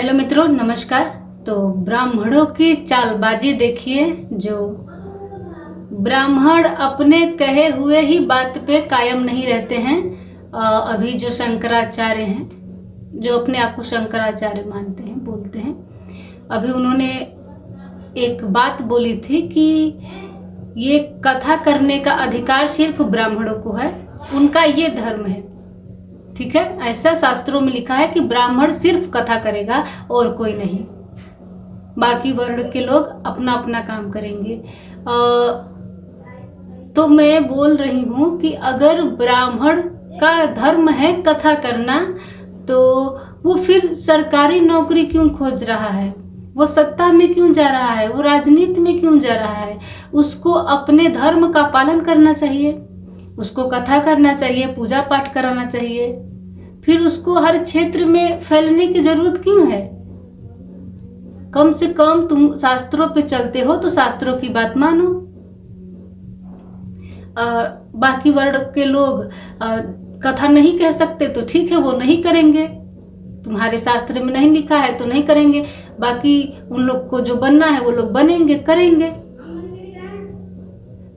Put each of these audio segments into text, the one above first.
Hello मित्रों, नमस्कार। तो ब्राह्मणों की चालबाजी देखिए। जो ब्राह्मण अपने कहे हुए ही बात पे कायम नहीं रहते हैं। अभी जो शंकराचार्य हैं, जो अपने आप को शंकराचार्य मानते हैं, बोलते हैं, अभी उन्होंने एक बात बोली थी कि ये कथा करने का अधिकार सिर्फ ब्राह्मणों को है, उनका ये धर्म है। ठीक है, ऐसा शास्त्रों में लिखा है कि ब्राह्मण सिर्फ कथा करेगा और कोई नहीं, बाकी वर्ण के लोग अपना अपना काम करेंगे। तो मैं बोल रही हूँ कि अगर ब्राह्मण का धर्म है कथा करना, तो वो फिर सरकारी नौकरी क्यों खोज रहा है, वो सत्ता में क्यों जा रहा है, वो राजनीति में क्यों जा रहा है। उसको अपने धर्म का पालन करना चाहिए, उसको कथा करना चाहिए, पूजा पाठ कराना चाहिए। फिर उसको हर क्षेत्र में फैलने की जरूरत क्यों है। कम से कम तुम शास्त्रों पे चलते हो तो शास्त्रों की बात मानो। बाकी वर्ण के लोग कथा नहीं कह सकते तो ठीक है, वो नहीं करेंगे, तुम्हारे शास्त्र में नहीं लिखा है तो नहीं करेंगे। बाकी उन लोग को जो बनना है वो लोग बनेंगे, करेंगे।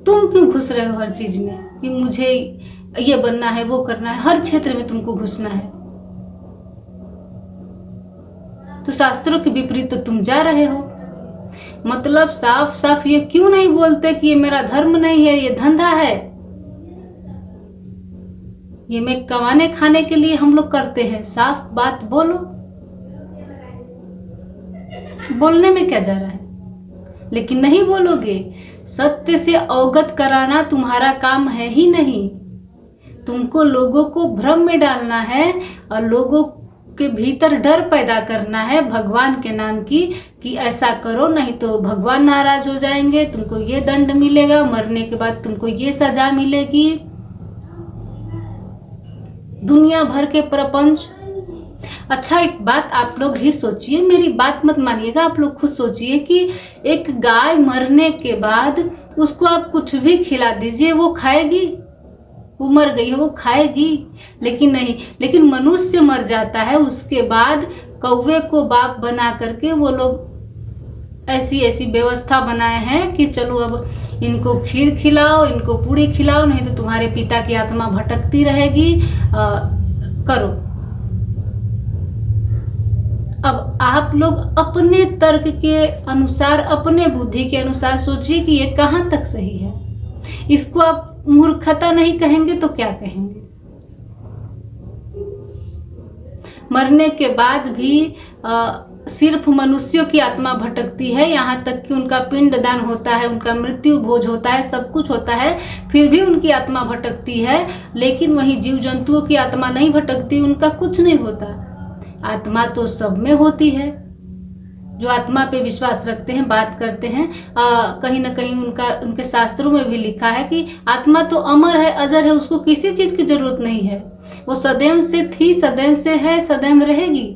तुम क्यों घुस रहे हो हर चीज में कि मुझे ये बनना है, वो करना है, हर क्षेत्र में तुमको घुसना है। तो शास्त्रों के विपरीत तो तुम जा रहे हो। मतलब साफ साफ ये क्यों नहीं बोलते कि ये मेरा धर्म नहीं है, ये धंधा है, ये मैं कमाने खाने के लिए हम लोग करते हैं। साफ बात बोलो, बोलने में क्या जा रहा है। लेकिन नहीं बोलोगे। सत्य से अवगत कराना तुम्हारा काम है ही नहीं। तुमको लोगों को भ्रम में डालना है और लोगों के भीतर डर पैदा करना है भगवान के नाम की, कि ऐसा करो नहीं तो भगवान नाराज हो जाएंगे, तुमको ये दंड मिलेगा, मरने के बाद तुमको ये सजा मिलेगी। दुनिया भर के प्रपंच। अच्छा, एक बात आप लोग ही सोचिए, मेरी बात मत मानिएगा, आप लोग खुद सोचिए कि एक गाय मरने के बाद उसको आप कुछ भी खिला दीजिए, वो खाएगी? वो मर गई है, वो खाएगी? लेकिन नहीं। लेकिन मनुष्य मर जाता है, उसके बाद कौवे को बाप बना करके वो लोग ऐसी ऐसी व्यवस्था बनाए हैं कि चलो अब इनको खीर खिलाओ, इनको पूरी खिलाओ, नहीं तो तुम्हारे पिता की आत्मा भटकती रहेगी। करो। अब आप लोग अपने तर्क के अनुसार, अपने बुद्धि के अनुसार सोचिए कि ये कहाँ तक सही है। इसको आप मूर्खता नहीं कहेंगे तो क्या कहेंगे। मरने के बाद भी सिर्फ मनुष्यों की आत्मा भटकती है, यहाँ तक कि उनका पिंडदान होता है, उनका मृत्यु भोज होता है, सब कुछ होता है, फिर भी उनकी आत्मा भटकती है। लेकिन वही जीव जंतुओं की आत्मा नहीं भटकती, उनका कुछ नहीं होता। आत्मा तो सब में होती है। जो आत्मा पे विश्वास रखते हैं, बात करते हैं, कहीं ना कहीं उनके शास्त्रों में भी लिखा है कि आत्मा तो अमर है, अजर है, उसको किसी चीज की जरूरत नहीं है। वो सदैव से थी, सदैव से है, सदैव रहेगी।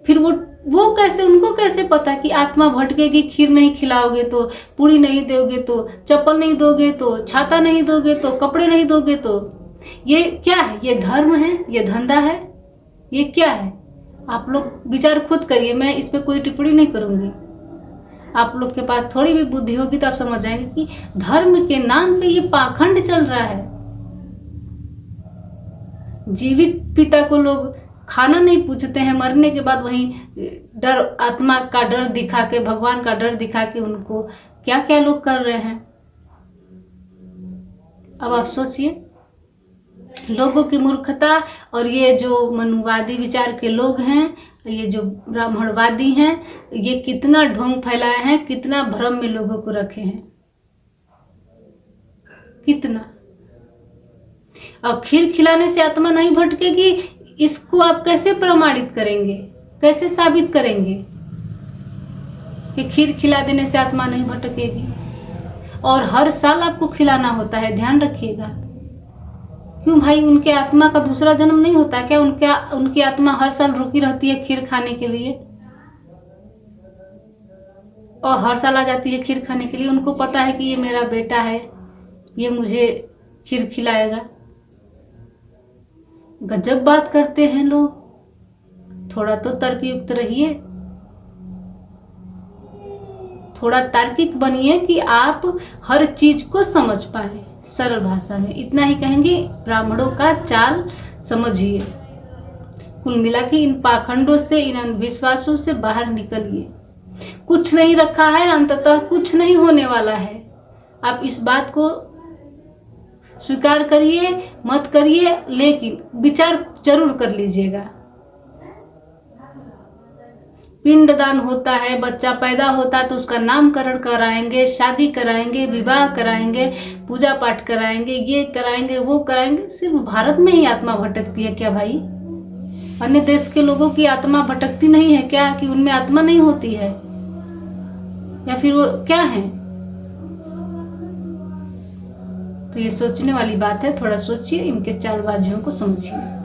फिर वो कैसे, उनको कैसे पता कि आत्मा भटकेगी? खीर नहीं खिलाओगे तो, पूरी नहीं दोगे तो, चप्पल नहीं दोगे तो, छाता नहीं दोगे तो, कपड़े नहीं दोगे तो। ये क्या है? ये धर्म है? ये धंधा है? ये क्या है? आप लोग विचार खुद करिए, मैं इस पे कोई टिप्पणी नहीं करूंगी। आप लोग के पास थोड़ी भी बुद्धि होगी तो आप समझ जाएंगे कि धर्म के नाम पे ये पाखंड चल रहा है। जीवित पिता को लोग खाना नहीं पूछते हैं, मरने के बाद वही डर, आत्मा का डर दिखा के, भगवान का डर दिखा के उनको क्या क्या लोग कर रहे हैं। अब आप सोचिए, लोगों की मूर्खता। और ये जो मनुवादी विचार के लोग हैं, ये जो ब्राह्मणवादी हैं, ये कितना ढोंग फैलाए हैं, कितना भ्रम में लोगों को रखे हैं, कितना। और खीर खिलाने से आत्मा नहीं भटकेगी, इसको आप कैसे प्रमाणित करेंगे, कैसे साबित करेंगे कि खीर खिला देने से आत्मा नहीं भटकेगी? और हर साल आपको खिलाना होता है, ध्यान रखिएगा। क्यों भाई, उनके आत्मा का दूसरा जन्म नहीं होता क्या? उनकी आत्मा हर साल रुकी रहती है खीर खाने के लिए, और हर साल आ जाती है खीर खाने के लिए। उनको पता है कि ये मेरा बेटा है, ये मुझे खीर खिलाएगा। गजब बात करते हैं लोग। थोड़ा तो तर्कयुक्त रहिए, थोड़ा तार्किक बनिए कि आप हर चीज को समझ पाए सरल भाषा में। इतना ही कहेंगे, ब्राह्मणों का चाल समझिए। कुल मिला के इन पाखंडों से, इन अंधविश्वासों से बाहर निकलिए। कुछ नहीं रखा है, अंततः कुछ नहीं होने वाला है। आप इस बात को स्वीकार करिए, मत करिए, लेकिन विचार जरूर कर लीजिएगा। पिंडदान होता है, बच्चा पैदा होता है तो उसका नामकरण कराएंगे, शादी कराएंगे, विवाह कराएंगे, पूजा पाठ कराएंगे, ये कराएंगे, वो कराएंगे। सिर्फ भारत में ही आत्मा भटकती है क्या भाई? अन्य देश के लोगों की आत्मा भटकती नहीं है क्या, कि उनमें आत्मा नहीं होती है, या फिर वो क्या है? तो ये सोचने वाली बात है। थोड़ा सोचिए, इनके चालबाजियों को समझिए।